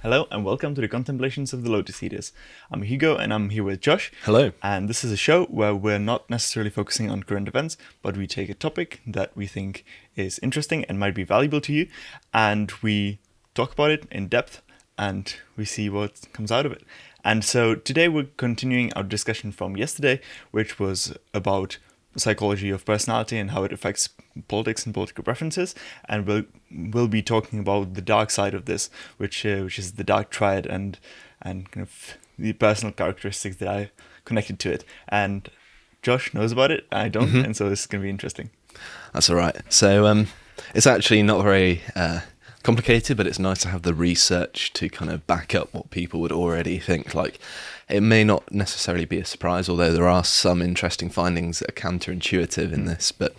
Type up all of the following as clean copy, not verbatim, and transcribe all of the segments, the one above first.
Hello and welcome to the Contemplations of the Lotus Eaters. I'm Hugo and I'm here with Josh. Hello. And this is a show where we're not necessarily focusing on current events, but we take a topic that we think is interesting and might be valuable to you, and we talk about it in depth and we see what comes out of it. And so today we're continuing our discussion from yesterday, which was about psychology of personality and how it affects politics and political preferences, and we'll be talking about the dark side of this, which is the Dark Triad and kind of the personal characteristics that I connected to it. And Josh knows about it, I don't, and so this is going to be interesting. That's all right. So it's actually not very complicated, but it's nice to have the research to kind of back up what people would already think. Like, it may not necessarily be a surprise, although there are some interesting findings that are counterintuitive in this. But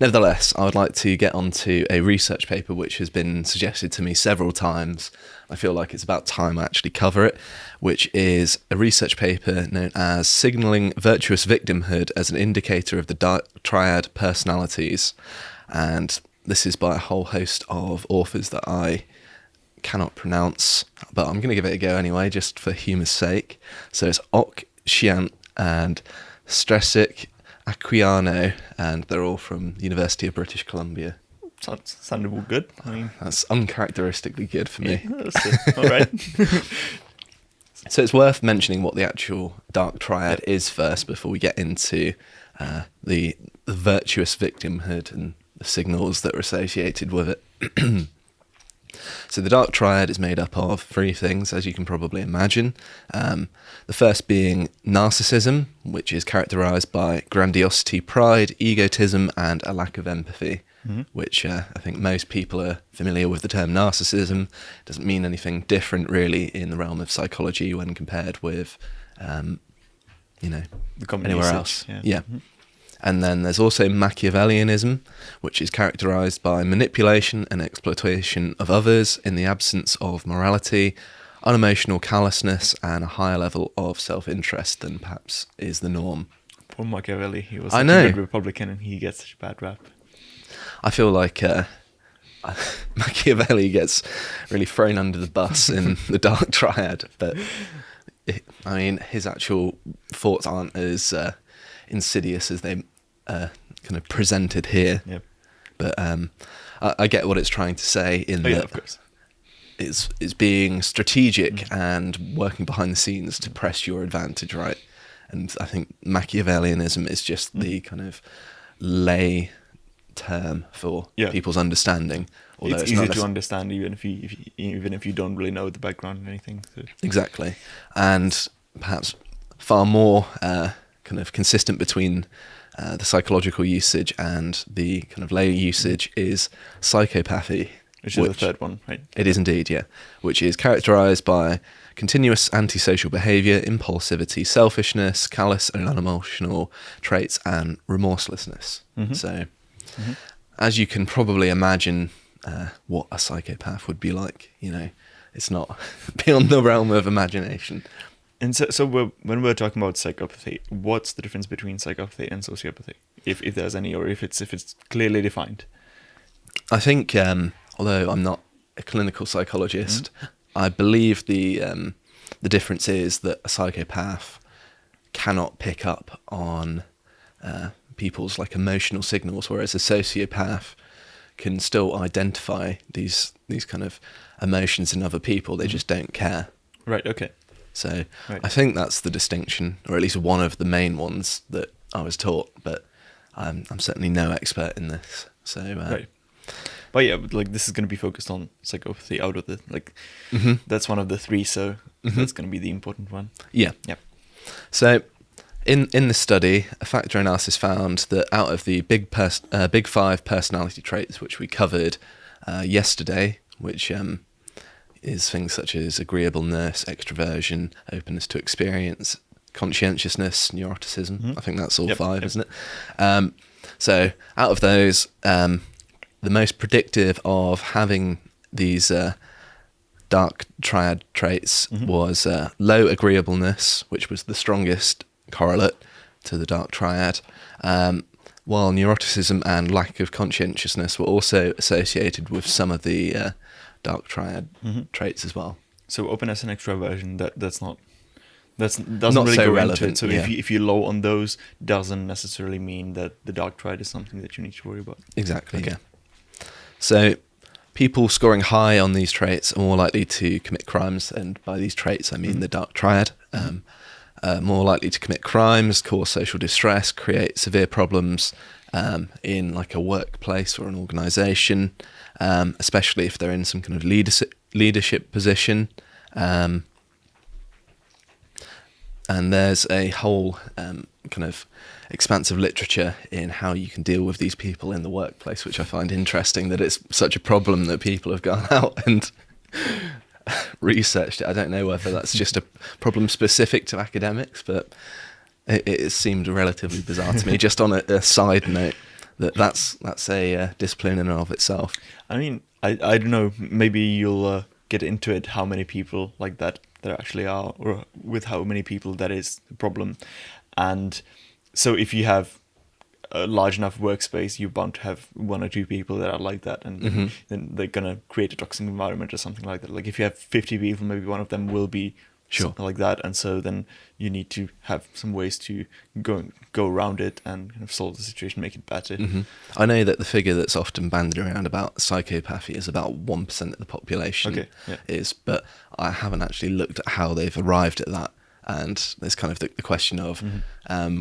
nevertheless, I would like to get onto a research paper which has been suggested to me several times. I feel like it's about time I actually cover it, which is a research paper known as Signaling Virtuous Victimhood as an Indicator of the Dark Triad Personalities. And this is by a whole host of authors that I cannot pronounce, but I'm going to give it a go anyway, just for humour's sake. So it's Ok, Xian and Stresic Aquilano, and they're all from the University of British Columbia. Sounded good. I mean, that's uncharacteristically good for me. Yeah, that's all right. So it's worth mentioning what the actual Dark Triad is first before we get into the virtuous victimhood and the signals that are associated with it. So the Dark Triad is made up of three things, as you can probably imagine. The first being narcissism, which is characterised by grandiosity, pride, egotism, and a lack of empathy, which I think most people are familiar with the term narcissism. It doesn't mean anything different, really, in the realm of psychology when compared with, The common anywhere usage, else. Yeah. And then there's also Machiavellianism, which is characterised by manipulation and exploitation of others in the absence of morality, unemotional callousness, and a higher level of self-interest than perhaps is the norm. Poor Machiavelli, he was I such know. a good Republican and he gets such a bad rap. I feel like Machiavelli gets really thrown under the bus in the Dark Triad, but his actual thoughts aren't as insidious as they kind of presented here. Yep. But I get what it's trying to say in that Of course. it's being strategic and working behind the scenes to press your advantage, right? And I think Machiavellianism is just the kind of lay term for people's understanding. Although It's easy to understand even if you don't really know the background or anything. So. Exactly. And perhaps far more kind of consistent between the psychological usage and the kind of lay usage is psychopathy. Which is the third one, right? It is indeed, yeah. Which is characterised by continuous antisocial behaviour, impulsivity, selfishness, callous and unemotional traits, and remorselessness. So, as you can probably imagine what a psychopath would be like, it's not beyond the realm of imagination. And so when we're talking about psychopathy, what's the difference between psychopathy and sociopathy, if there's any, or if it's clearly defined? I think, although I'm not a clinical psychologist, I believe the difference is that a psychopath cannot pick up on people's like emotional signals, whereas a sociopath can still identify these kind of emotions in other people. They just don't care. Right. Okay. So Right. I think that's the distinction, or at least one of the main ones that I was taught. But I'm certainly no expert in this. So Right. But yeah, this is going to be focused on psychopathy out of the that's one of the three, so that's going to be the important one. Yeah. Yep. So in this study, a factor analysis found that out of the big five personality traits, which we covered yesterday, which is things such as agreeableness, extroversion, openness to experience, conscientiousness, neuroticism. I think that's all five, isn't it? So out of those, the most predictive of having these Dark Triad traits was low agreeableness, which was the strongest correlate to the Dark Triad, while neuroticism and lack of conscientiousness were also associated with some of the Dark Triad traits as well. So openness and extroversion, doesn't Not really so go relevant, into it. So yeah. if you're low on those, doesn't necessarily mean that the dark triad is something that you need to worry about. Exactly, Okay. yeah. So people scoring high on these traits are more likely to commit crimes, and by these traits I mean the Dark Triad. More likely to commit crimes, cause social distress, create severe problems in like a workplace or an organisation, especially if they're in some kind of leadership position. And there's a whole kind of expansive literature in how you can deal with these people in the workplace, which I find interesting, that it's such a problem that people have gone out and researched it. I don't know whether that's just a problem specific to academics, but it seemed relatively bizarre to me. Just on a side note, that's a discipline in and of itself. I mean, I don't know, maybe you'll get into it, how many people like that there actually are, or with how many people that is the problem. And so if you have a large enough workspace, you're bound to have one or two people that are like that, and then they're gonna create a toxic environment or something like that. Like if you have 50 people, maybe one of them will be something like that, and so then you need to have some ways to go around it and kind of solve the situation, make it better. I know that the figure that's often bandied around about psychopathy is about 1% of the population is, but I haven't actually looked at how they've arrived at that. And there's kind of the question of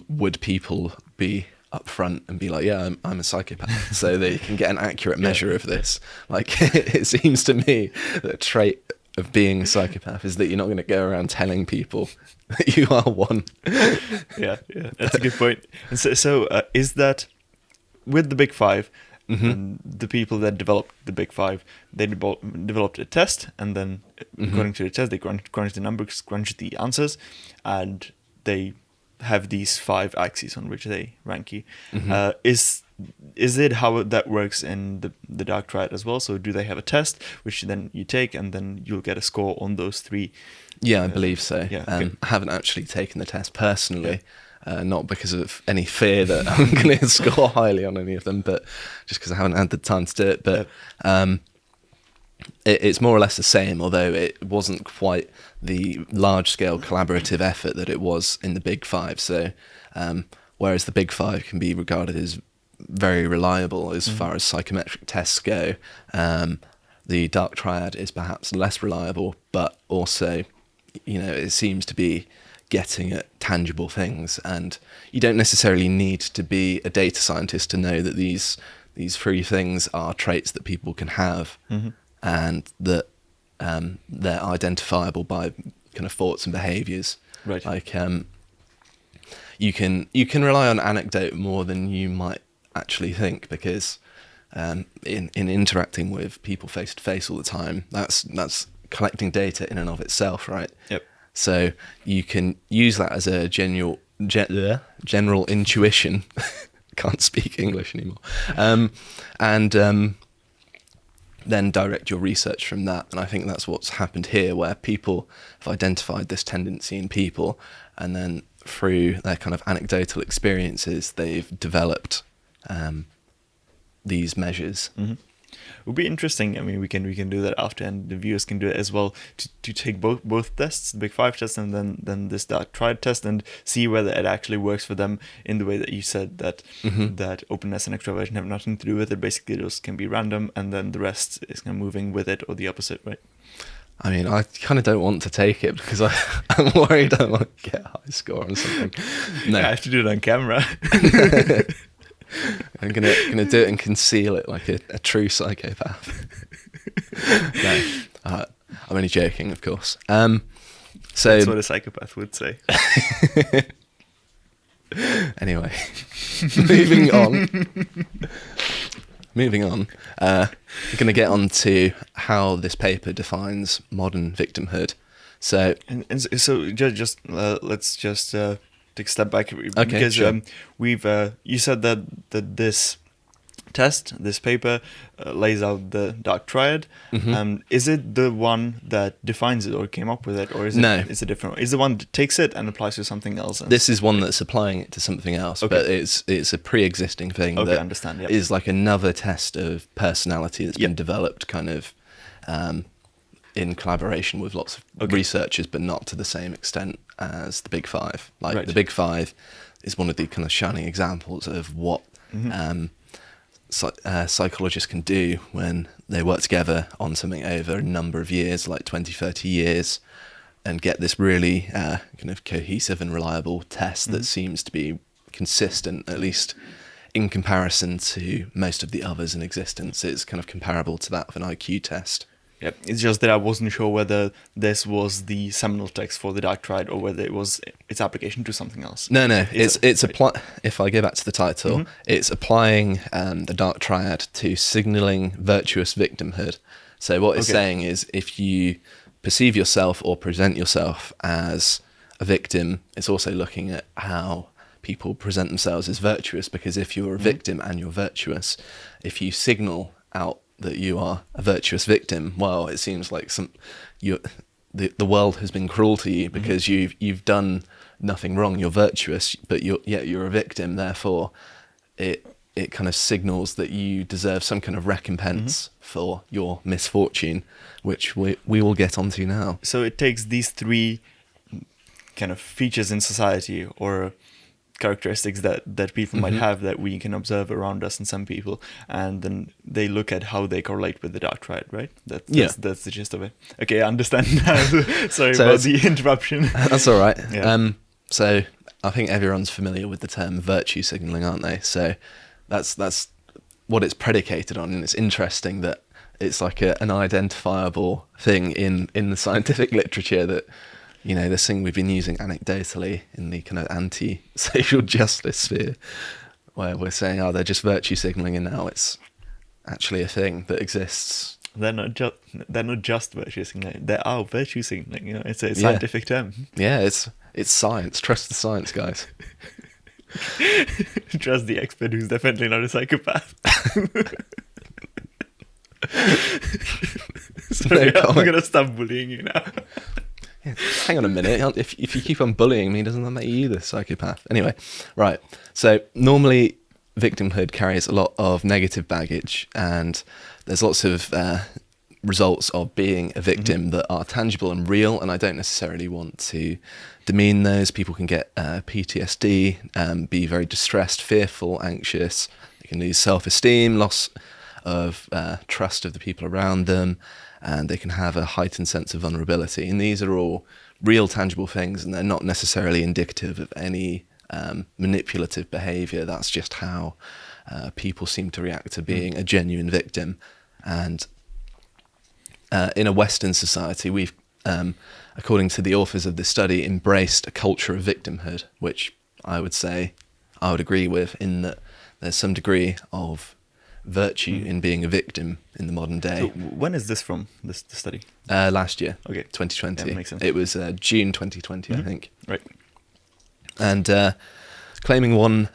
would people be upfront and be like, yeah, I'm a psychopath, so they can get an accurate measure of this. Like, it seems to me that a trait of being a psychopath is that you're not going to go around telling people that you are one. yeah, that's a good point. And so is that with the Big Five, and the people that developed the Big Five, they developed a test, and then according to the test, they crunch the numbers, crunch the answers, and they have these 5 axes on which they rank you. Is it how that works in the Dark Triad as well? So do they have a test which then you take, and then you'll get a score on those 3? Yeah, I believe so. Yeah, okay. I haven't actually taken the test personally. Not because of any fear that I'm going to score highly on any of them, but just because I haven't had the time to do it. But it's more or less the same, although it wasn't quite the large-scale collaborative effort that it was in the Big Five. So whereas the Big Five can be regarded as very reliable as far as psychometric tests go, the Dark Triad is perhaps less reliable, but also, it seems to be getting at tangible things, and you don't necessarily need to be a data scientist to know that these 3 things are traits that people can have, and that they're identifiable by kind of thoughts and behaviours. Right. Like you can rely on anecdote more than you might actually think, because in interacting with people face to face all the time, that's collecting data in and of itself, right? Yep. So you can use that as a general intuition. Can't speak English anymore. And then direct your research from that. And I think that's what's happened here, where people have identified this tendency in people, and then through their kind of anecdotal experiences, they've developed these measures. It would be interesting. I mean, we can do that after, and the viewers can do it as well, to take both tests, the Big Five test, and then this Dark Triad test, and see whether it actually works for them in the way that you said, that that openness and extroversion have nothing to do with it. Basically, those can be random, and then the rest is kind of moving with it, or the opposite, right? I mean, I kind of don't want to take it because I'm worried I might get a high score on something. No, I have to do it on camera. I'm gonna do it and conceal it like a true psychopath. No, I'm only joking, of course. So That's what a psychopath would say. Anyway, moving on. I'm going to get on to how this paper defines modern victimhood. So, so just let's just take a step back, okay, because sure. we've you said that this paper lays out the Dark Triad. Is it the one that defines it or came up with it, or is it? No, it's a different one? Is the one that takes it and applies to something else? This is one that's applying it to something else, but it's a pre-existing thing that understand, is like another test of personality that's been developed kind of in collaboration with lots of researchers, but not to the same extent as the Big Five. Like the Big Five is one of the kind of shining examples of what psychologists can do when they work together on something over a number of years, like 20, 30 years, and get this really kind of cohesive and reliable test that seems to be consistent, at least in comparison to most of the others in existence. It's kind of comparable to that of an IQ test. Yep. It's just that I wasn't sure whether this was the seminal text for the Dark Triad or whether it was its application to something else. No. If I go back to the title, it's applying the Dark Triad to signalling virtuous victimhood. So what it's saying is, if you perceive yourself or present yourself as a victim, it's also looking at how people present themselves as virtuous, because if you're a victim and you're virtuous, if you signal out that you are a virtuous victim, well, it seems like the world has been cruel to you because you've done nothing wrong. You're virtuous, but you're a victim. Therefore, it kind of signals that you deserve some kind of recompense for your misfortune, which we will get onto now. So it takes these three kind of features in society or characteristics that people might have that we can observe around us in some people, and then they look at how they correlate with the Dark Triad, right? That's the gist of it. Okay, I understand now. Sorry about the interruption. That's all right. Yeah. So I think everyone's familiar with the term virtue signaling, aren't they? So that's what it's predicated on, and it's interesting that it's like an identifiable thing in the scientific literature that, you know, this thing we've been using anecdotally in the kind of anti-social justice sphere, where we're saying, oh, they're just virtue signaling, and now it's actually a thing that exists. They're not just virtue signaling. They are virtue signaling. You know, it's a scientific term. Yeah, it's science. Trust the science, guys. Trust the expert, who's definitely not a psychopath. Sorry, I'm gonna stop bullying you now. Yeah, hang on a minute. If you keep on bullying me, doesn't that make you the psychopath? Anyway, right. So normally victimhood carries a lot of negative baggage, and there's lots of results of being a victim that are tangible and real, and I don't necessarily want to demean those. People can get PTSD, be very distressed, fearful, anxious. They can lose self-esteem, loss of trust of the people around them, and they can have a heightened sense of vulnerability. And these are all real, tangible things, and they're not necessarily indicative of any manipulative behaviour. That's just how people seem to react to being a genuine victim. And in a Western society, we've, according to the authors of this study, embraced a culture of victimhood, which I would say I would agree with, in that there's some degree of virtue in being a victim in the modern day. So when is this from, this study? Last year, Okay. 2020. Yeah, makes sense. It was June 2020, I think. Right. And claiming one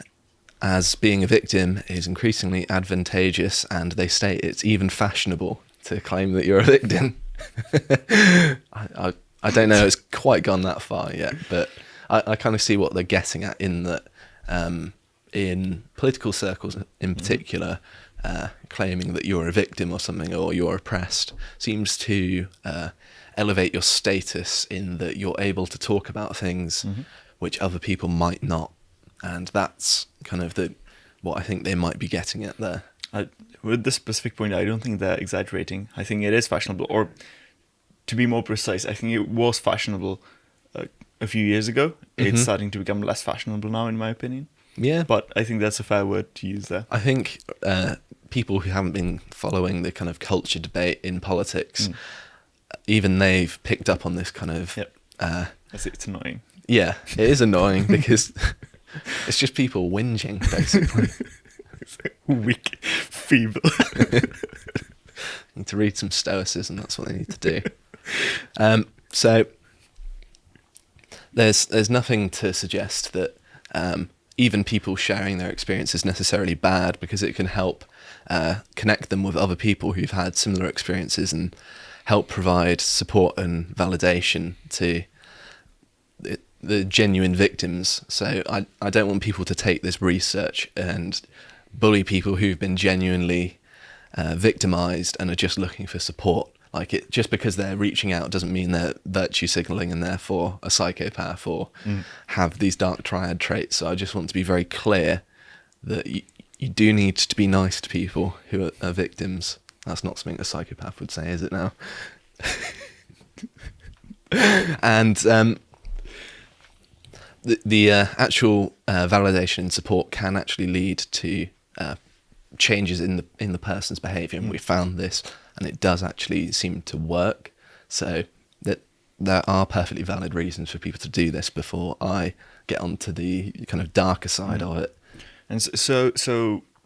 as being a victim is increasingly advantageous, and they state it's even fashionable to claim that you're a victim. I don't know, it's quite gone that far yet, but I kind of see what they're getting at, in that in political circles in particular, claiming that you're a victim or something, or you're oppressed, seems to elevate your status, in that you're able to talk about things which other people might not. And that's kind of what I think they might be getting at there. With this specific point, I don't think they're exaggerating. I think it is fashionable, or to be more precise, I think it was fashionable a few years ago. It's starting to become less fashionable now, in my opinion. Yeah. But I think that's a fair word to use there. I think people who haven't been following the kind of culture debate in politics, even they've picked up on this kind of... Yep. It's annoying. Yeah, it is annoying because it's just people whinging, basically. Weak, feeble. Need to read some Stoicism, that's what they need to do. So there's nothing to suggest that even people sharing their experience is necessarily bad, because it can help connect them with other people who've had similar experiences and help provide support and validation to the genuine victims. So I don't want people to take this research and bully people who've been genuinely victimized and are just looking for support. Like, it just because they're reaching out doesn't mean they're virtue signaling and therefore a psychopath or have these dark triad traits. So I just want to be very clear that you do need to be nice to people who are victims. That's not something a psychopath would say, is it now? And the actual validation and support can actually lead to changes in the person's behaviour, and we found this, and it does actually seem to work. So that there are perfectly valid reasons for people to do this before I get onto the kind of darker side of it. And so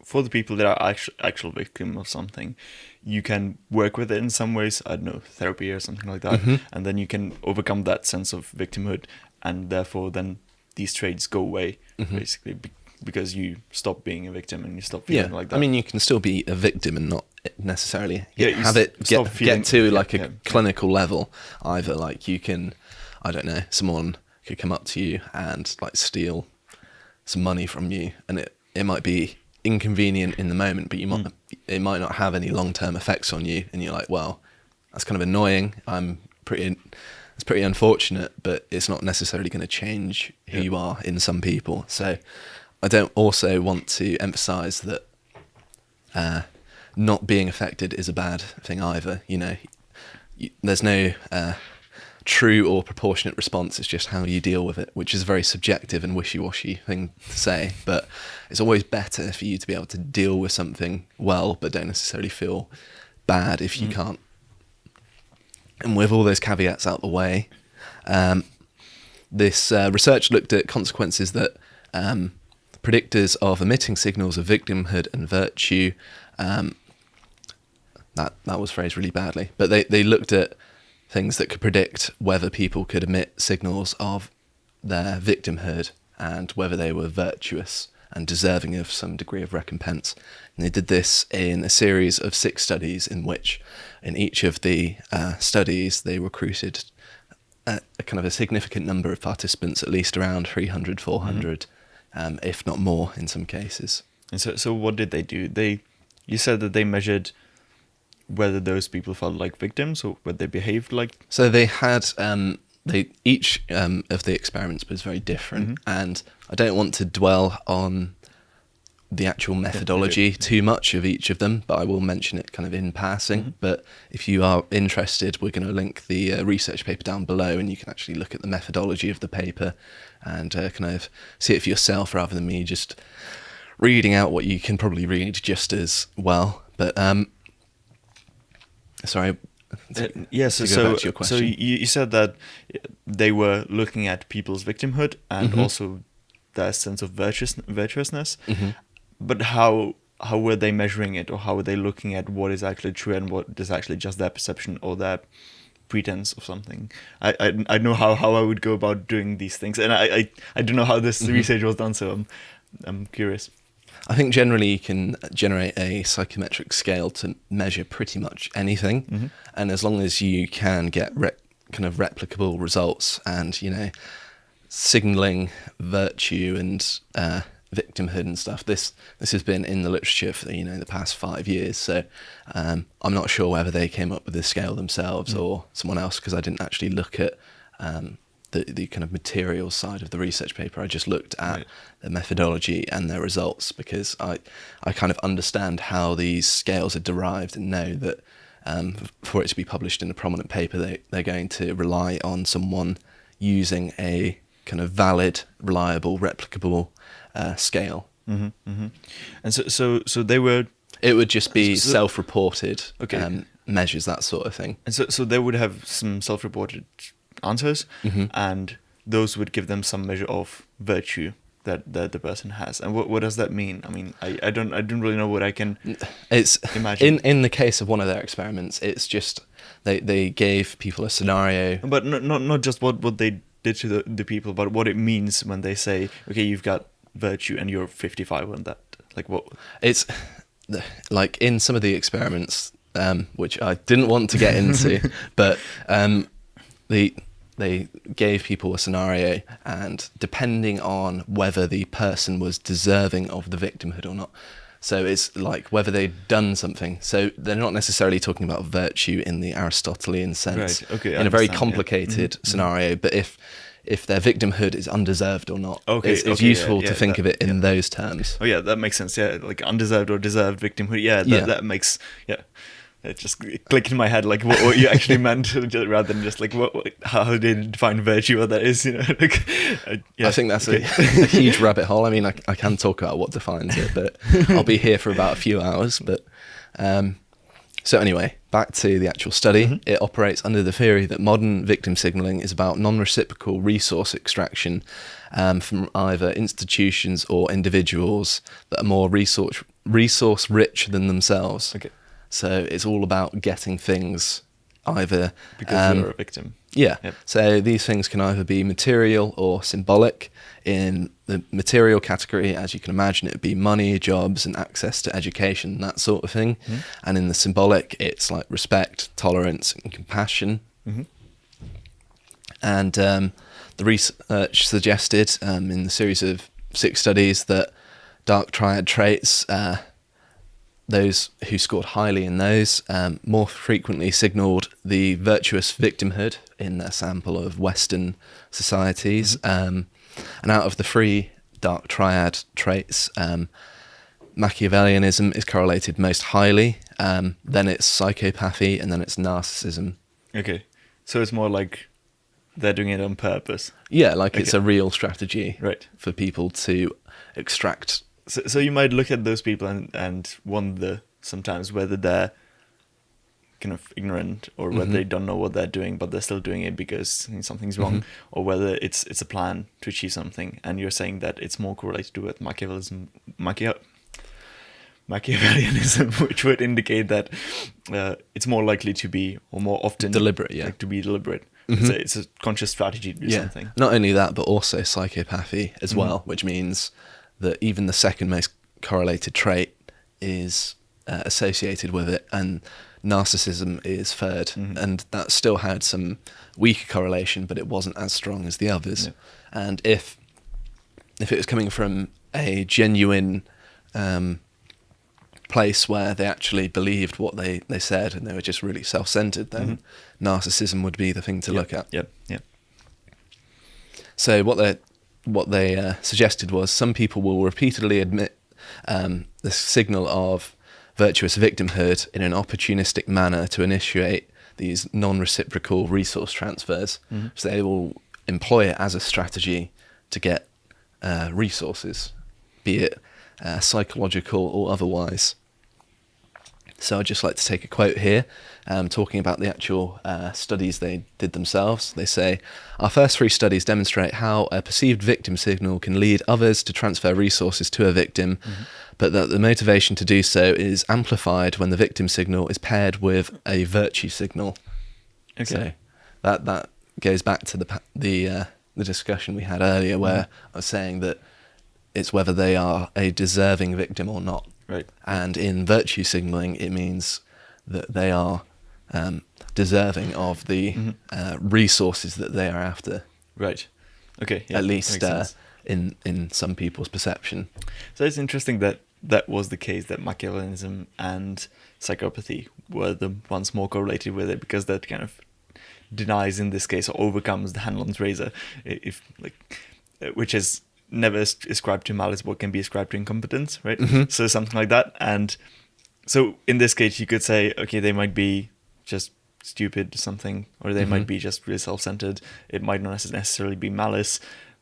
for the people that are actual victim of something, you can work with it in some ways, I don't know, therapy or something like that, and then you can overcome that sense of victimhood, and therefore then these traits go away, basically, because you stop being a victim and you stop feeling like that. I mean, you can still be a victim and not necessarily get feeling, to like a clinical level either. Like, you can, I don't know, someone could come up to you and like steal some money from you, and it might be inconvenient in the moment, but it might not have any long-term effects on you, and you're like, well, that's kind of annoying, it's pretty unfortunate, but it's not necessarily going to change who you are in some people. So I don't also want to emphasize that not being affected is a bad thing either. You know, there's no true or proportionate response. It's just how you deal with it, which is a very subjective and wishy-washy thing to say, but it's always better for you to be able to deal with something well, but don't necessarily feel bad if you can't. And with all those caveats out the way, this research looked at consequences that predictors of emitting signals of victimhood and virtue, that was phrased really badly, but they looked at things that could predict whether people could emit signals of their victimhood and whether they were virtuous and deserving of some degree of recompense. And they did this in a series of 6 studies, in which in each of the studies they recruited a kind of a significant number of participants, at least around 300, 400, if not more in some cases. And so what did they do? You said that they measured whether those people felt like victims or whether they behaved like... So they had... each of the experiments was very different, and I don't want to dwell on the actual methodology too much of each of them, but I will mention it kind of in passing. But if you are interested, we're going to link the research paper down below, and you can actually look at the methodology of the paper and kind of see it for yourself rather than me just reading out what you can probably read just as well. But sorry. So you said that they were looking at people's victimhood and also their sense of virtuousness. But how were they measuring it, or how were they looking at what is actually true and what is actually just their perception or their pretense of something? I know how I would go about doing these things, and I don't know how this research was done, so I'm curious. I think generally you can generate a psychometric scale to measure pretty much anything, and as long as you can get kind of replicable results and, you know, signalling virtue and victimhood and stuff, this has been in the literature for, you know, the past 5 years. So I'm not sure whether they came up with this scale themselves or someone else, because I didn't actually look at the kind of material side of the research paper. I just looked at the methodology and their results, because I kind of understand how these scales are derived and know that for it to be published in a prominent paper, they're going to rely on someone using a kind of valid, reliable, replicable scale. And so they were... It would just be self-reported measures, that sort of thing. And so they would have some self-reported answers, and those would give them some measure of virtue that the person has. And what does that mean? I mean, I don't really know what I can imagine. In the case of one of their experiments, it's just they gave people a scenario, but not just what they did to the people, but what it means when they say, okay, you've got virtue and you're 55 on that. Like, what? It's like in some of the experiments, which I didn't want to get into, but they gave people a scenario, and depending on whether the person was deserving of the victimhood or not, So it's like whether they've done something. So they're not necessarily talking about virtue in the Aristotelian sense, Right, okay, I in a very understand, yeah. complicated scenario. But if their victimhood is undeserved or not, Okay, it's okay, useful yeah, to think that- of it in those terms. Oh yeah, that makes sense. Yeah, like undeserved or deserved victimhood. Yeah, Yeah. that makes it just clicked in my head like what you actually meant rather than just like how they define virtue, what that is. Like, yeah. I think that's okay. a huge rabbit hole. I mean, I can talk about what defines it, but I'll be here for about a few hours. But so anyway, back to the actual study. It operates under the theory that modern victim signaling is about non-reciprocal resource extraction from either institutions or individuals that are more resource rich than themselves. Okay. So it's all about getting things either Because you're a victim. Yeah. Yep. So these things can either be material or symbolic. In the material category, as you can imagine, it would be money, jobs, and access to education, that sort of thing. And in the symbolic, it's like respect, tolerance, and compassion. And the research suggested in the series of 6 studies that Dark Triad traits, those who scored highly in those more frequently signalled the virtuous victimhood in their sample of Western societies. And out of the 3 Dark Triad traits, Machiavellianism is correlated most highly, then it's psychopathy, and then it's narcissism. Okay, so it's more like they're doing it on purpose. Yeah, like it's Okay. a real strategy Right. for people to extract. So you might look at those people and wonder sometimes whether they're kind of ignorant or whether they don't know what they're doing, but they're still doing it because something's wrong, or whether it's a plan to achieve something. And you're saying that it's more correlated with Machiavellianism, which would indicate that it's more likely to be, or more often Deliberate, yeah. like to be deliberate. It's a conscious strategy to do something. Not only that, but also psychopathy as well, which means that even the second most correlated trait is associated with it, and narcissism is third, and that still had some weaker correlation, but it wasn't as strong as the others. Yeah. And if it was coming from a genuine place where they actually believed what they said and they were just really self-centered, then narcissism would be the thing to look at. Yep. So what they suggested was some people will repeatedly admit the signal of virtuous victimhood in an opportunistic manner to initiate these non-reciprocal resource transfers. So they will employ it as a strategy to get resources, be it psychological or otherwise. So I'd just like to take a quote here, talking about the actual studies they did themselves. They say, "Our first 3 studies demonstrate how a perceived victim signal can lead others to transfer resources to a victim, but that the motivation to do so is amplified when the victim signal is paired with a virtue signal." Okay. So that goes back to the discussion we had earlier, where I was saying that it's whether they are a deserving victim or not. Right. And in virtue signalling, it means that they are deserving of the resources that they are after. Right. Okay. Yeah, at least makes sense. in some people's perception. So it's interesting that was the case, that Machiavellianism and psychopathy were the ones more correlated with it, because that kind of denies, in this case, or overcomes the Hanlon's razor, which is never ascribed to malice, what can be ascribed to incompetence, right? So something like that. And so in this case, you could say, okay, they might be just stupid or something, or they might be just really self-centered. It might not necessarily be malice,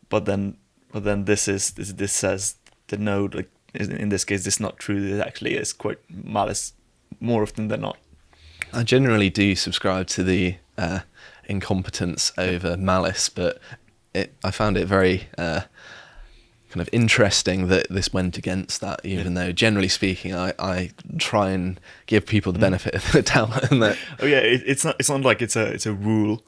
but then this says that no, like in this case, this is not true. It actually is quite malice more often than not. I generally do subscribe to the incompetence over malice, but I found it very kind of interesting that this went against that, even though generally speaking, I try and give people the benefit of the doubt. And that, it's not like it's a rule.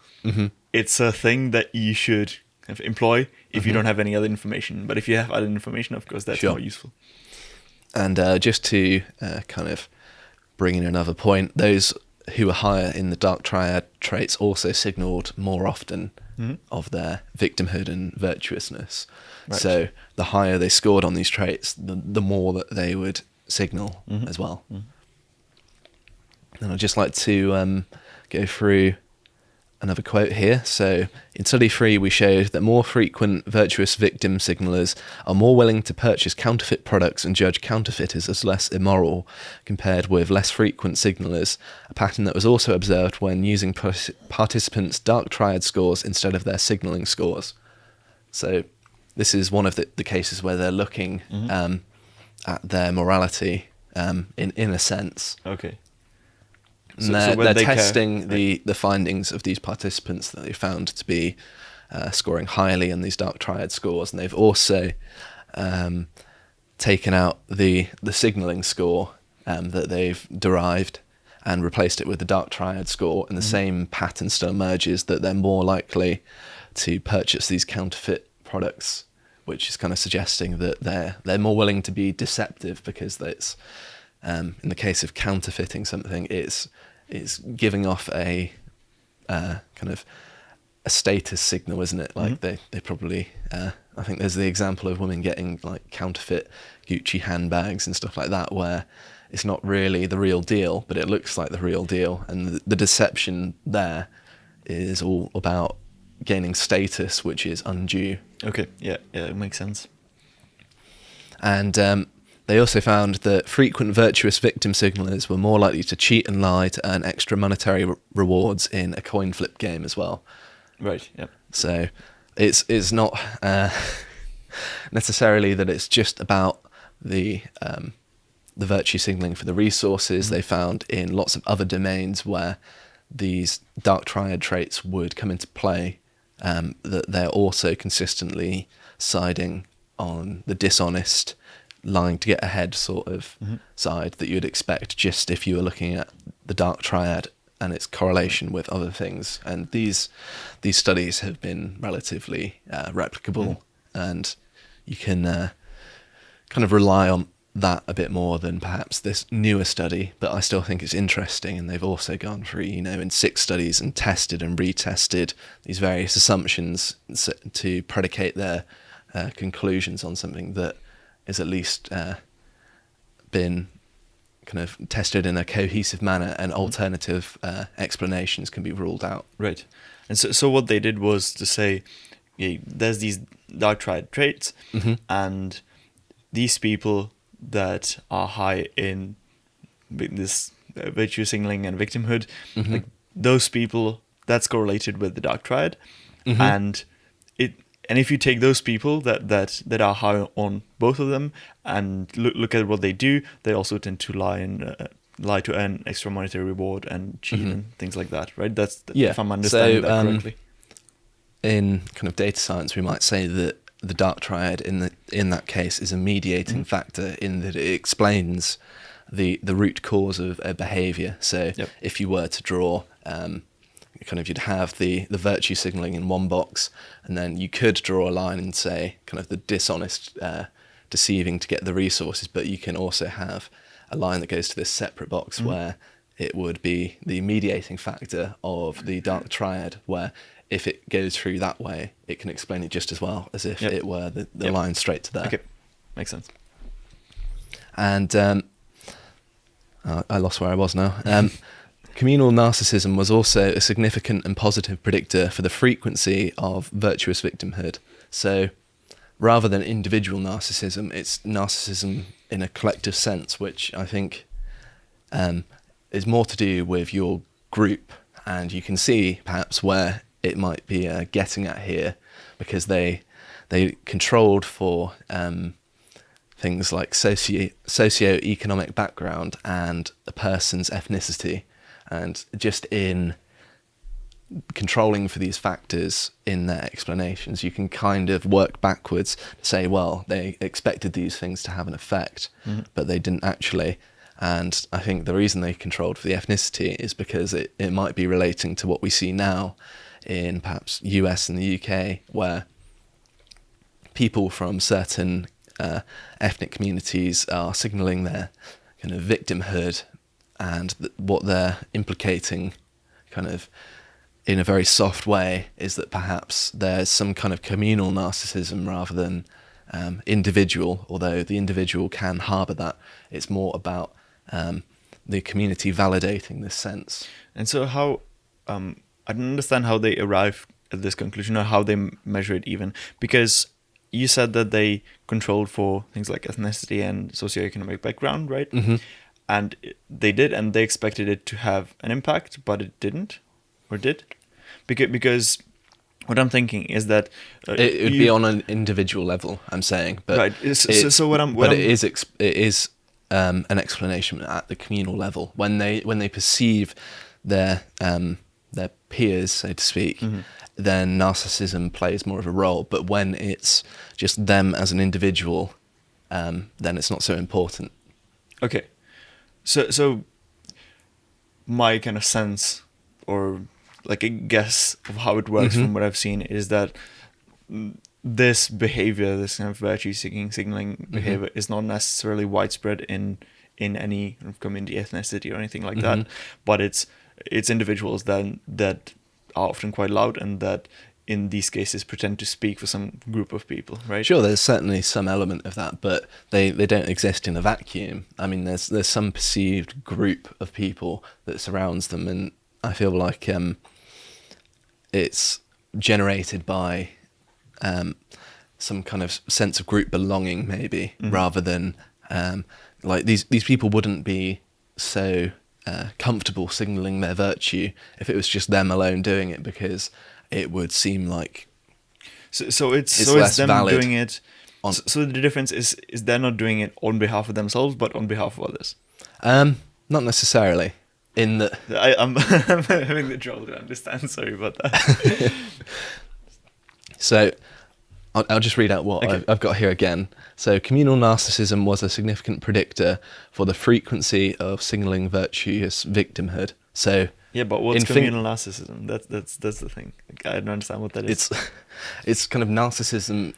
It's a thing that you should kind of employ if you don't have any other information. But if you have other information, of course, that's more useful. And just to kind of bring in another point, those who were higher in the Dark Triad traits also signalled more often of their victimhood and virtuousness. Right. So the higher they scored on these traits, the more that they would signal Mhm. as well. Mhm. And I'd just like to go through another quote here. So, in study 3, we showed that more frequent virtuous victim signalers are more willing to purchase counterfeit products and judge counterfeiters as less immoral, compared with less frequent signalers, a pattern that was also observed when using participants' Dark Triad scores instead of their signaling scores. So, this is one of the cases where they're looking at their morality in a sense. Okay. And they're testing the findings of these participants that they found to be scoring highly on these Dark Triad scores, and they've also taken out the signalling score that they've derived and replaced it with the Dark Triad score, and the same pattern still emerges that they're more likely to purchase these counterfeit products, which is kind of suggesting that they're more willing to be deceptive, because that's in the case of counterfeiting something, it's giving off a kind of a status signal, isn't it? Like they probably I think there's the example of women getting like counterfeit Gucci handbags and stuff like that, where it's not really the real deal, but it looks like the real deal, and the deception there is all about gaining status, which is undue. Okay, yeah, it makes sense. And they also found that frequent virtuous victim signalers were more likely to cheat and lie to earn extra monetary rewards in a coin flip game as well. Right, yeah. So it's not necessarily that it's just about the virtue signaling for the resources. They found in lots of other domains where these Dark Triad traits would come into play, that they're also consistently siding on the dishonest, lying to get ahead sort of side that you'd expect just if you were looking at the Dark Triad and its correlation with other things. And these studies have been relatively replicable, and you can kind of rely on that a bit more than perhaps this newer study, but I still think it's interesting. And they've also gone through, in 6 studies and tested and retested these various assumptions to predicate their conclusions on something that is at least been kind of tested in a cohesive manner, and alternative explanations can be ruled out. Right. And so what they did was to say, there's these Dark Triad traits, and these people that are high in this virtue signaling and victimhood, like those people, that's correlated with the Dark Triad, and if you take those people that are high on both of them and look at what they do, they also tend to lie to earn extra monetary reward and cheat and things like that, right? That's if I'm understanding that correctly. In kind of data science, we might say that the Dark Triad in that case is a mediating factor, in that it explains the root cause of a behavior. So if you were to draw you'd have the virtue signaling in one box, and then you could draw a line and say kind of the dishonest deceiving to get the resources, but you can also have a line that goes to this separate box where it would be the mediating factor of the Dark Triad, where if it goes through that way, it can explain it just as well as if it were the line straight to there. Okay, makes sense. And I lost where I was now. Communal narcissism was also a significant and positive predictor for the frequency of virtuous victimhood. So rather than individual narcissism, it's narcissism in a collective sense, which I think is more to do with your group. And you can see perhaps where it might be getting at here, because they controlled for things like socio-economic background and a person's ethnicity. And just in controlling for these factors in their explanations, you can kind of work backwards to say, well, they expected these things to have an effect, but they didn't actually. And I think the reason they controlled for the ethnicity is because it might be relating to what we see now in perhaps US and the UK, where people from certain ethnic communities are signalling their kind of victimhood, and what they're implicating kind of in a very soft way is that perhaps there's some kind of communal narcissism rather than individual, although the individual can harbour that. It's more about the community validating this sense. And so how, I don't understand how they arrive at this conclusion or how they measure it even, because you said that they controlled for things like ethnicity and socioeconomic background, right? Mm-hmm. And they did, and they expected it to have an impact, but it didn't, or did? Because what I'm thinking is that it would be on an individual level, I'm saying, but right. So what I'm it is an explanation at the communal level when they perceive their peers, so to speak. Mm-hmm. Then narcissism plays more of a role. But when it's just them as an individual, then it's not so important. Okay. So my kind of sense, or like a guess of how it works from what I've seen, is that this behavior, this kind of virtue-seeking, signaling behavior, is not necessarily widespread in any community, ethnicity, or anything like that. But it's individuals that are often quite loud and that in these cases pretend to speak for some group of people, right? Sure, there's certainly some element of that, but they don't exist in a vacuum. I mean, there's some perceived group of people that surrounds them, and I feel like it's generated by some kind of sense of group belonging, maybe, rather than like these people wouldn't be so comfortable signalling their virtue if it was just them alone doing it, because it would seem like so it's less them valid doing it. So the difference is they're not doing it on behalf of themselves, but on behalf of others. Not necessarily. In that I'm having the trouble to understand. Sorry about that. So I'll just read out what I've got here again. So communal narcissism was a significant predictor for the frequency of signalling virtuous victimhood. So yeah, but what's communal narcissism? That's the thing. Like, I don't understand what that is. It's kind of narcissism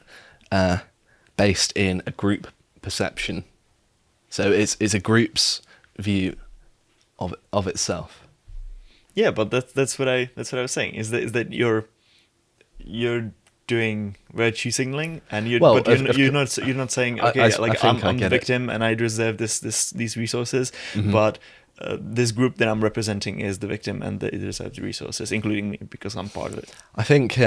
based in a group perception. So it's a group's view of itself. Yeah, but that's what I was saying. Is that you're doing virtue signaling, and you're not saying, okay, I'm the victim and I deserve these resources, but this group that I'm representing is the victim and they deserve the resources, including me, because I'm part of it. I think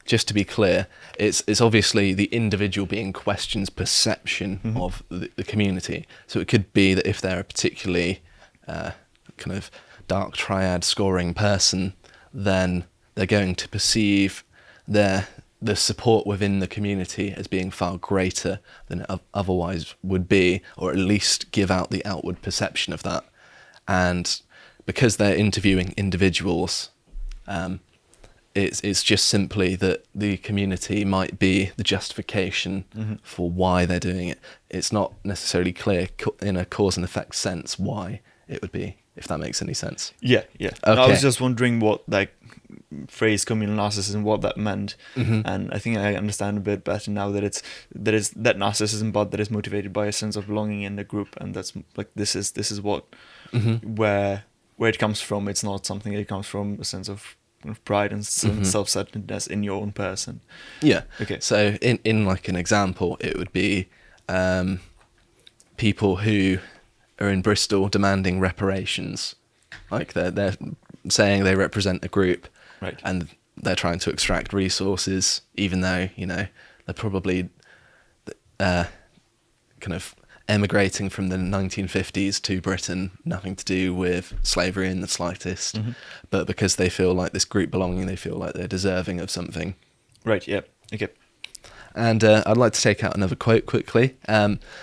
just to be clear, it's obviously the individual being question's perception of the community. So it could be that if they're a particularly kind of Dark Triad scoring person, then they're going to perceive the support within the community as being far greater than it otherwise would be, or at least give out the outward perception of that. And because they're interviewing individuals, it's just simply that the community might be the justification for why they're doing it. It's not necessarily clear in a cause and effect sense why it would be, if that makes any sense. Yeah. Okay. I was just wondering what phrase communal narcissism, what that meant, and I think I understand a bit better now that it's that narcissism, but that is motivated by a sense of belonging in the group, and that's like this is what where it comes from. It's not something that comes from a sense of pride and self-centeredness in your own person. Yeah. Okay. So in like an example, it would be people who are in Bristol demanding reparations, like they're saying they represent a group. Right. And they're trying to extract resources, even though, they're probably kind of emigrating from the 1950s to Britain, nothing to do with slavery in the slightest. But because they feel like this group belonging, they feel like they're deserving of something. Right, yeah. Okay. And I'd like to take out another quote quickly.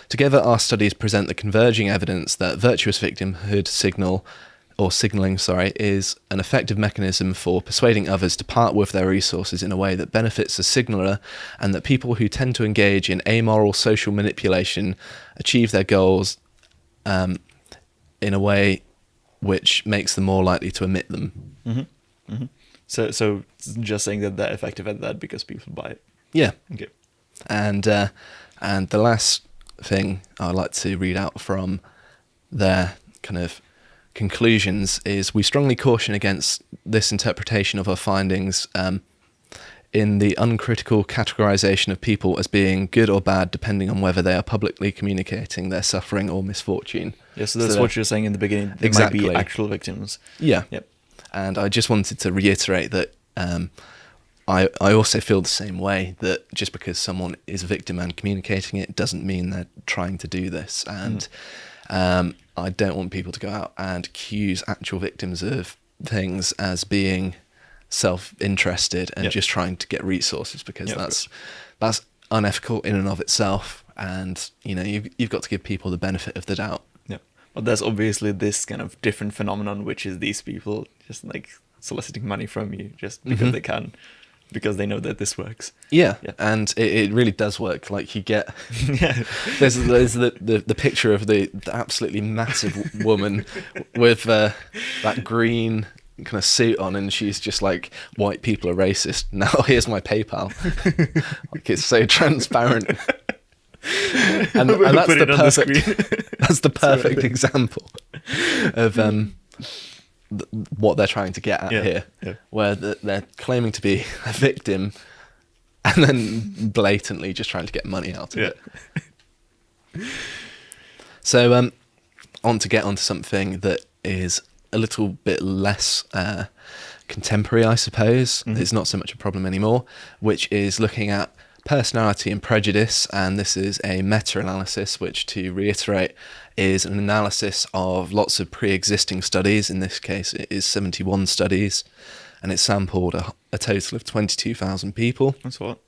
Together, our studies present the converging evidence that virtuous victimhood signalling is an effective mechanism for persuading others to part with their resources in a way that benefits the signaller, and that people who tend to engage in amoral social manipulation achieve their goals in a way which makes them more likely to omit them. So just saying that they're effective at that because people buy it. Yeah. Okay. And the last thing I'd like to read out from their kind of conclusions is: we strongly caution against this interpretation of our findings in the uncritical categorization of people as being good or bad depending on whether they are publicly communicating their suffering or misfortune. Yeah, so that's what you're saying in the beginning. They might be actual victims. Yeah. Yep. And I just wanted to reiterate that I also feel the same way, that just because someone is a victim and communicating it doesn't mean they're trying to do this. And I don't want people to go out and accuse actual victims of things as being self-interested and just trying to get resources, because that's unethical in and of itself. And you've got to give people the benefit of the doubt. Yeah, but there's obviously this kind of different phenomenon, which is these people just like soliciting money from you just because they can, because they know that this works. Yeah. And it really does work. Like you get there's the picture of the absolutely massive woman with that green kind of suit on, and she's just like, white people are racist, now here's my PayPal. Like, it's so transparent. and that's the perfect example of what they're trying to get at here, where they're claiming to be a victim and then blatantly just trying to get money out of it. So on to get onto something that is a little bit less contemporary, I suppose. It's not so much a problem anymore, which is looking at personality and prejudice. And this is a meta-analysis, which, to reiterate, is an analysis of lots of pre-existing studies. In this case, it is 71 studies, and it sampled a total of 22,000 people. That's what.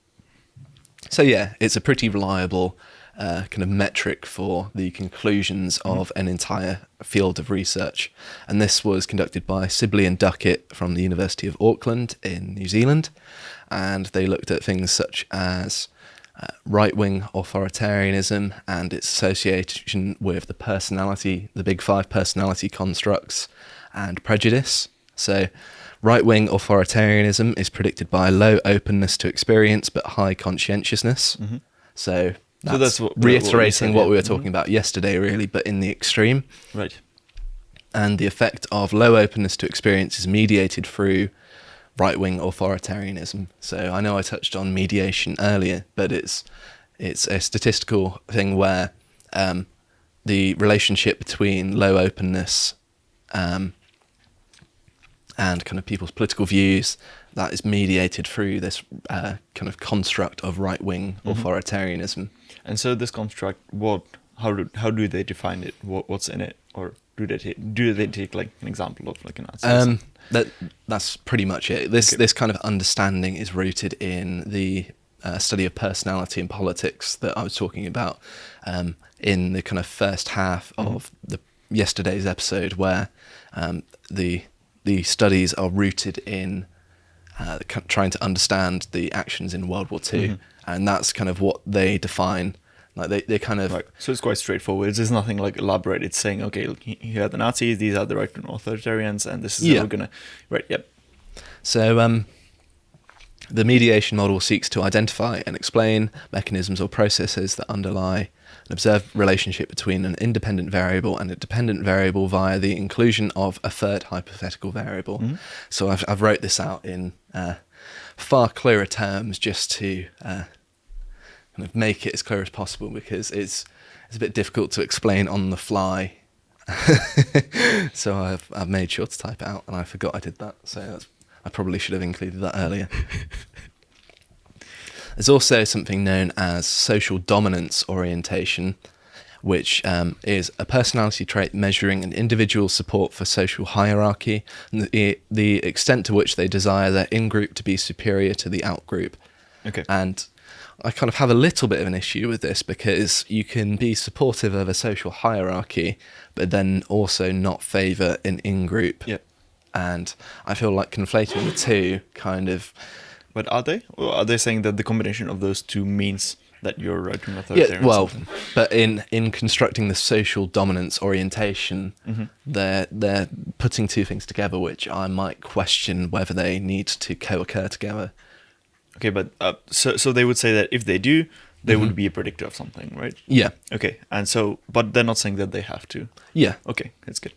So yeah, it's a pretty reliable kind of metric for the conclusions of an entire field of research. And this was conducted by Sibley and Duckett from the University of Auckland in New Zealand. And they looked at things such as right-wing authoritarianism and its association with the big five personality constructs, and prejudice. So right-wing authoritarianism is predicted by low openness to experience but high conscientiousness. So that's reiterating what we were talking about yesterday, really, but in the extreme. Right. And the effect of low openness to experience is mediated through right-wing authoritarianism. So I know I touched on mediation earlier, but it's a statistical thing where the relationship between low openness and kind of people's political views, that is mediated through this kind of construct of right-wing authoritarianism. And so this construct, how do they define it? What's in it, or do they take like an example of like an answer? That's pretty much it. This kind of understanding is rooted in the study of personality and politics that I was talking about in the kind of first half of yesterday's episode, where the studies are rooted in trying to understand the actions in World War II, and that's kind of what they define. Like they kind of... Right. So it's quite straightforward. There's nothing like elaborate. It's saying, okay, look, here are the Nazis, these are the right-wing authoritarians, and this is how we're going to... Right, yep. So the mediation model seeks to identify and explain mechanisms or processes that underlie an observed relationship between an independent variable and a dependent variable via the inclusion of a third hypothetical variable. So I've wrote this out in far clearer terms just to kind of make it as clear as possible, because it's a bit difficult to explain on the fly. So I've made sure to type it out, and I forgot I did that. So I probably should have included that earlier. There's also something known as social dominance orientation, which is a personality trait measuring an individual's support for social hierarchy and the extent to which they desire their in-group to be superior to the out-group. Okay. And I kind of have a little bit of an issue with this, because you can be supportive of a social hierarchy, but then also not favour an in-group. Yep. And I feel like conflating the two kind of... But are they? Or are they saying that the combination of those two means that you're right-wing authoritarian? Yeah, well, but in constructing the social dominance orientation, they're putting two things together, which I might question whether they need to co-occur together. Okay, but so they would say that if they do, they would be a predictor of something, right? Yeah. Okay, and so, but they're not saying that they have to. Yeah. Okay, that's good.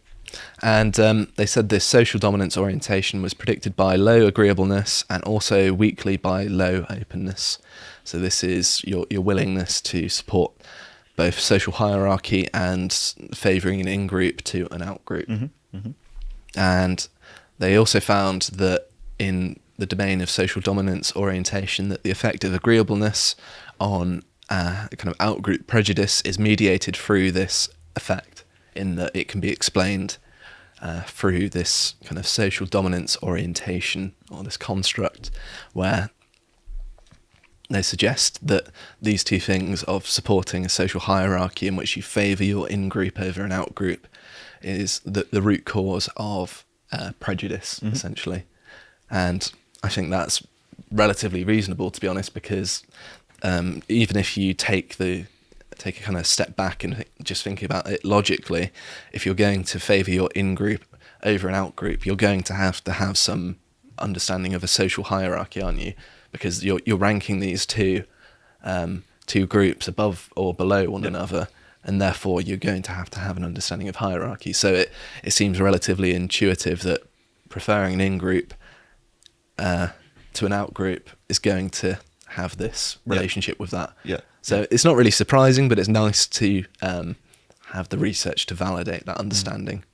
And they said this social dominance orientation was predicted by low agreeableness and also weakly by low openness. So this is your willingness to support both social hierarchy and favouring an in-group to an out-group. And they also found that in the domain of social dominance orientation, that the effect of agreeableness on kind of out-group prejudice is mediated through this effect, in that it can be explained through this kind of social dominance orientation, or this construct, where they suggest that these two things of supporting a social hierarchy in which you favour your in-group over an out-group is the root cause of prejudice, essentially. And I think that's relatively reasonable, to be honest, because even if you take a kind of step back and just think about it logically, if you're going to favour your in-group over an out-group, you're going to have some understanding of a social hierarchy, aren't you? Because you're ranking these two groups above or below one another, and therefore you're going to have an understanding of hierarchy. So it seems relatively intuitive that preferring an in-group to an out-group is going to have this relationship with that. So it's not really surprising, but it's nice to have the research to validate that understanding.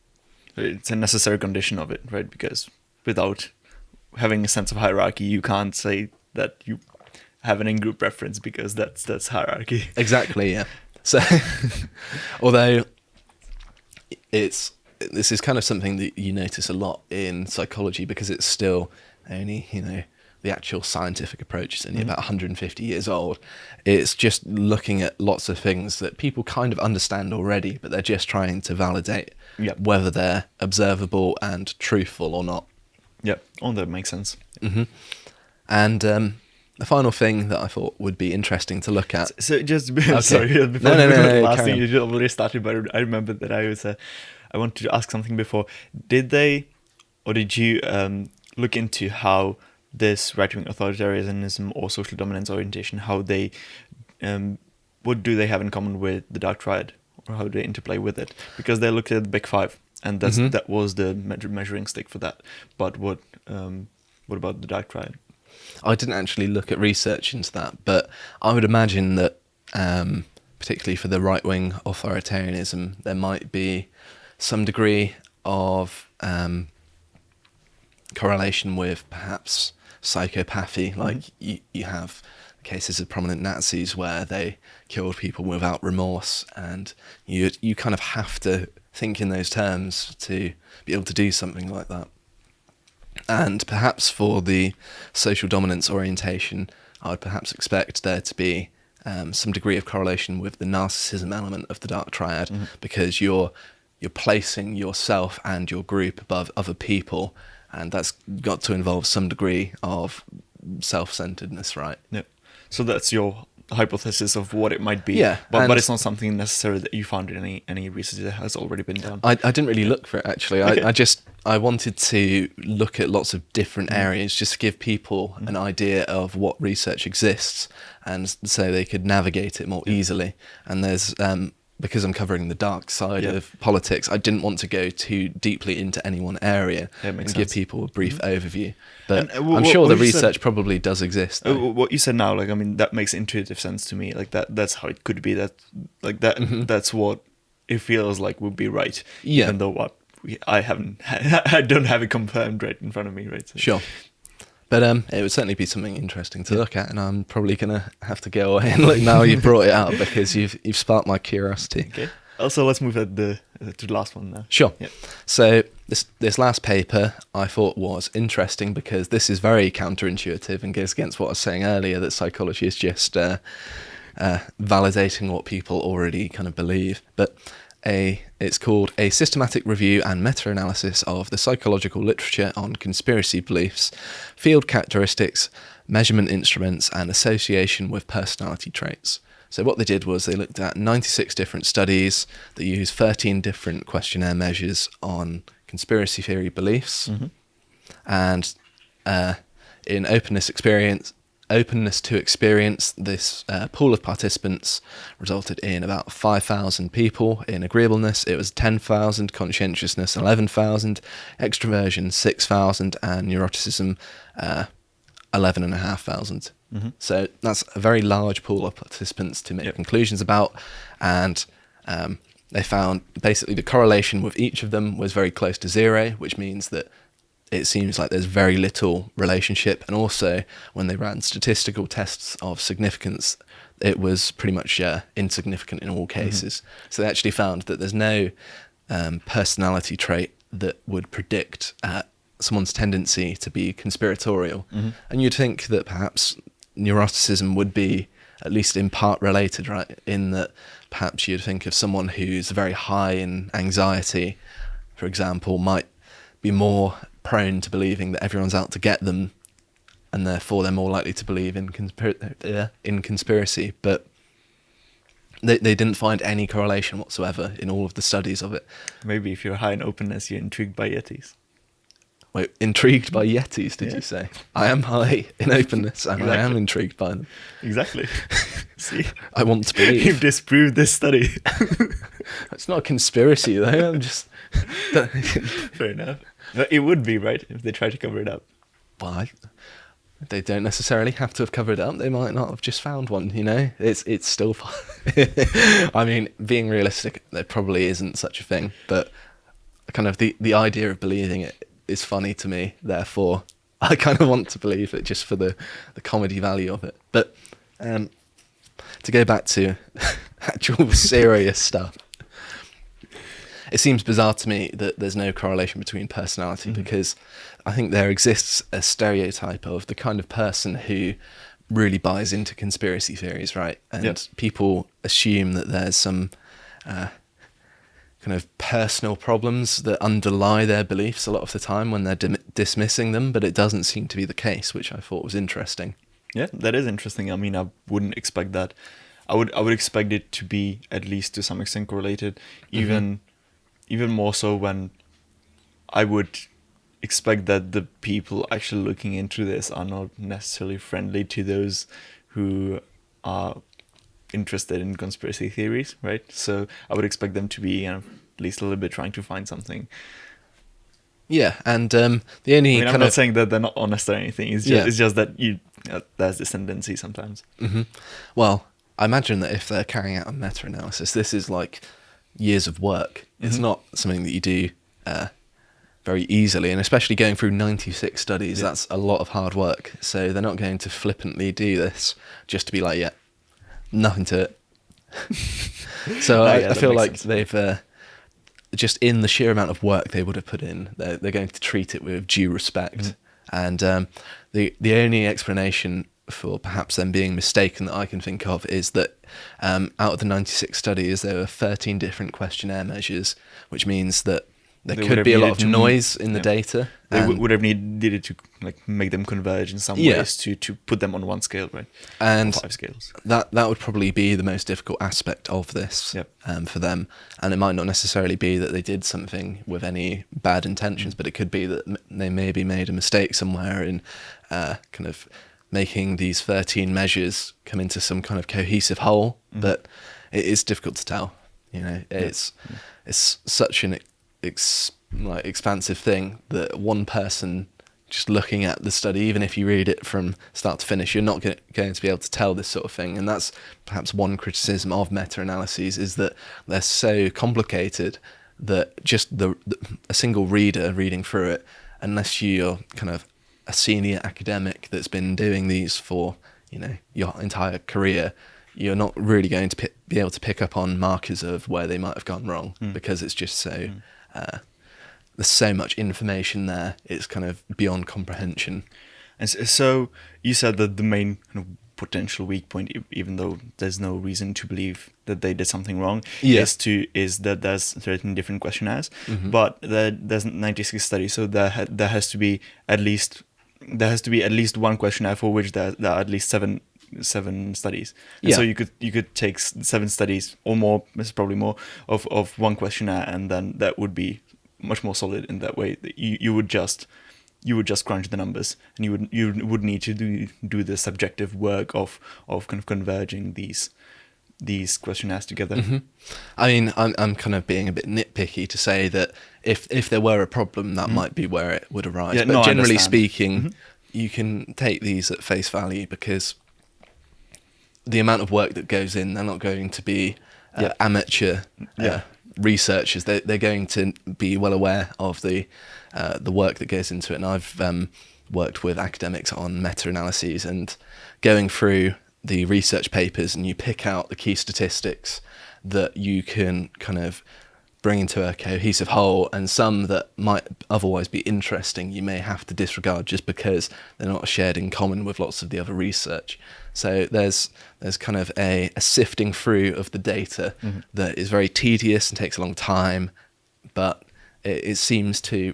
It's a necessary condition of it, right? Because without having a sense of hierarchy, you can't say that you have an in-group preference, because that's hierarchy. Exactly, yeah. So, although this is kind of something that you notice a lot in psychology, because it's still only, the actual scientific approach is only about 150 years old. It's just looking at lots of things that people kind of understand already, but they're just trying to validate whether they're observable and truthful or not. That makes sense. And the final thing that I thought would be interesting to look at. So just Okay. sorry, before No, last thing carry on. you already started, but I remember that I wanted to ask something before. Did you look into how this right-wing authoritarianism or social dominance orientation, how they, what do they have in common with the Dark Triad, or how do they interplay with it? Because they looked at the Big Five, and that was the measuring stick for that. But what about the Dark Triad? I didn't actually look at research into that, but I would imagine that, particularly for the right-wing authoritarianism, there might be some degree of correlation with perhaps psychopathy. Like you have cases of prominent Nazis where they killed people without remorse, and you kind of have to think in those terms to be able to do something like that. And perhaps for the social dominance orientation, I would perhaps expect there to be some degree of correlation with the narcissism element of the Dark Triad, because you're placing yourself and your group above other people, and that's got to involve some degree of self-centeredness, right? So that's your hypothesis of what it might be. But it's not something necessarily that you found in any research that has already been done. I didn't really look for it, actually. Okay. I wanted to look at lots of different areas just to give people an idea of what research exists, and so they could navigate it more easily. And there's because I'm covering the dark side of politics, I didn't want to go too deeply into any one area and give people a brief overview. But I'm sure the research probably does exist. What you said now, that makes intuitive sense to me. Like that's how it could be. That's what it feels like would be right. Yeah. Even though I don't have it confirmed right in front of me, right? So. Sure. But it would certainly be something interesting to look at, and I'm probably going to have to go away and look now you've brought it out, because you've sparked my curiosity. Okay. Also, let's move to the last one now. Sure. Yeah. So this last paper I thought was interesting, because this is very counterintuitive and goes against what I was saying earlier, that psychology is just validating what people already kind of believe. But it's called A Systematic Review and Meta-Analysis of the Psychological Literature on Conspiracy Beliefs, Field Characteristics, Measurement Instruments, and Association with Personality Traits. So what they did was they looked at 96 different studies that used 13 different questionnaire measures on conspiracy theory beliefs. And in openness openness to experience. This pool of participants resulted in about 5,000 people. In agreeableness, it was 10,000, conscientiousness 11,000, extroversion 6,000, and neuroticism 11,500. So that's a very large pool of participants to make conclusions about, and they found basically the correlation with each of them was very close to zero, which means that it seems like there's very little relationship. And also, when they ran statistical tests of significance, it was pretty much insignificant in all cases. So they actually found that there's no personality trait that would predict someone's tendency to be conspiratorial. And you'd think that perhaps neuroticism would be at least in part related, right? In that perhaps you'd think of someone who's very high in anxiety, for example, might be more prone to believing that everyone's out to get them, and therefore they're more likely to believe in conspiracy. But they didn't find any correlation whatsoever in all of the studies of it. Maybe if you're high in openness, you're intrigued by Yetis. Wait, intrigued by Yetis, did you say? I am high in openness, and I am intrigued by them. Exactly. See? I want to believe. You've disproved this study. It's not a conspiracy, though. I'm just... Fair enough. But it would be, right, if they try to cover it up. Well, they don't necessarily have to have covered it up. They might not have just found one, you know? It's still fine. I mean, being realistic, there probably isn't such a thing, but kind of the idea of believing it is funny to me. Therefore, I kind of want to believe it just for the comedy value of it. But to go back to actual serious stuff, it seems bizarre to me that there's no correlation between personality, because I think there exists a stereotype of the kind of person who really buys into conspiracy theories, right? And people assume that there's some kind of personal problems that underlie their beliefs a lot of the time when they're dismissing them, but it doesn't seem to be the case, which I thought was interesting. Yeah, that is interesting. I mean, I wouldn't expect that. I would expect it to be at least to some extent correlated, even more so when I would expect that the people actually looking into this are not necessarily friendly to those who are interested in conspiracy theories, right? So I would expect them to be at least a little bit trying to find something. Yeah, and the only I'm not saying that they're not honest or anything. It's just that there's this tendency sometimes. Well, I imagine that if they're carrying out a meta-analysis, this is like years of work. It's not something that you do very easily, and especially going through 96 studies, that's a lot of hard work. So they're not going to flippantly do this just to be like, nothing to it. So I feel like sense. They've just in the sheer amount of work they would have put in, they're going to treat it with due respect. And the only explanation for perhaps them being mistaken that I can think of is that out of the 96 studies, there were 13 different questionnaire measures, which means that there could be a lot of noise in the data. They would have needed to like make them converge in some ways to put them on one scale, right? And 5 scales. That would probably be the most difficult aspect of this for them. And it might not necessarily be that they did something with any bad intentions, but it could be that they maybe made a mistake somewhere in kind of making these 13 measures come into some kind of cohesive whole. But it is difficult to tell. You know, it's such an expansive thing that one person just looking at the study, even if you read it from start to finish, you're not going to be able to tell this sort of thing. And that's perhaps one criticism of meta-analyses, is that they're so complicated that just a single reader reading through it, unless you're kind of a senior academic that's been doing these for, you know, your entire career, you're not really going to be able to pick up on markers of where they might have gone wrong, because it's just so there's so much information there, it's kind of beyond comprehension. And so you said that the main kind of potential weak point, even though there's no reason to believe that they did something wrong, is that there's 13 different questionnaires, but there's 96 studies, so there has to be at least one questionnaire for which there are at least seven studies. And so you could take 7 studies or more, it's probably more, of one questionnaire, and then that would be much more solid in that way. You would just you would just crunch the numbers, and you would need to do the subjective work of kind of converging these questionnaires together. I mean, I'm kind of being a bit nitpicky to say that if there were a problem, that might be where it would arise. Yeah, but no, I generally understand. speaking, you can take these at face value because the amount of work that goes in, they're not going to be amateur researchers. They're going to be well aware of the work that goes into it. And I've worked with academics on meta-analyses and going through the research papers, and you pick out the key statistics that you can kind of bring into a cohesive whole, and some that might otherwise be interesting you may have to disregard just because they're not shared in common with lots of the other research. So there's kind of a sifting through of the data that is very tedious and takes a long time, but it seems to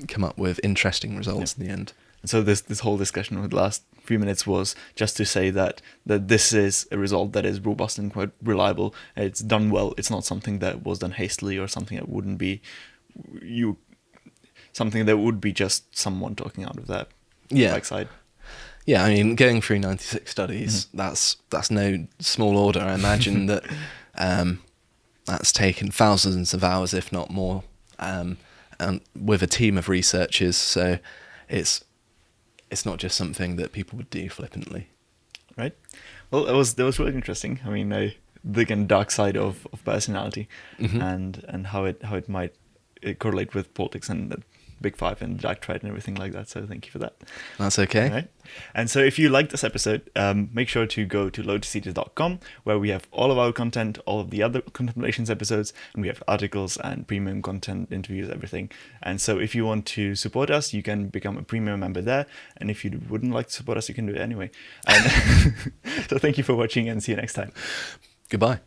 come up with interesting results in the end. So this whole discussion over the last few minutes was just to say that this is a result that is robust and quite reliable. It's done well. It's not something that was done hastily or something that wouldn't be something that would be just someone talking out of their backside. Yeah, I mean, going through 96 studies, that's no small order. I imagine that that's taken thousands of hours, if not more, and with a team of researchers. So it's not just something that people would do flippantly. Right. Well, that was really interesting. I mean, the kind of dark side of personality and how it might correlate with politics and the Big Five and the Dark Triad and everything like that. So thank you for that. That's okay. Right. And so if you like this episode, make sure to go to lotusseaters.com, where we have all of our content, all of the other Contemplations episodes, and we have articles and premium content, interviews, everything. And so if you want to support us, you can become a premium member there. And if you wouldn't like to support us, you can do it anyway. And so thank you for watching, and see you next time. Goodbye.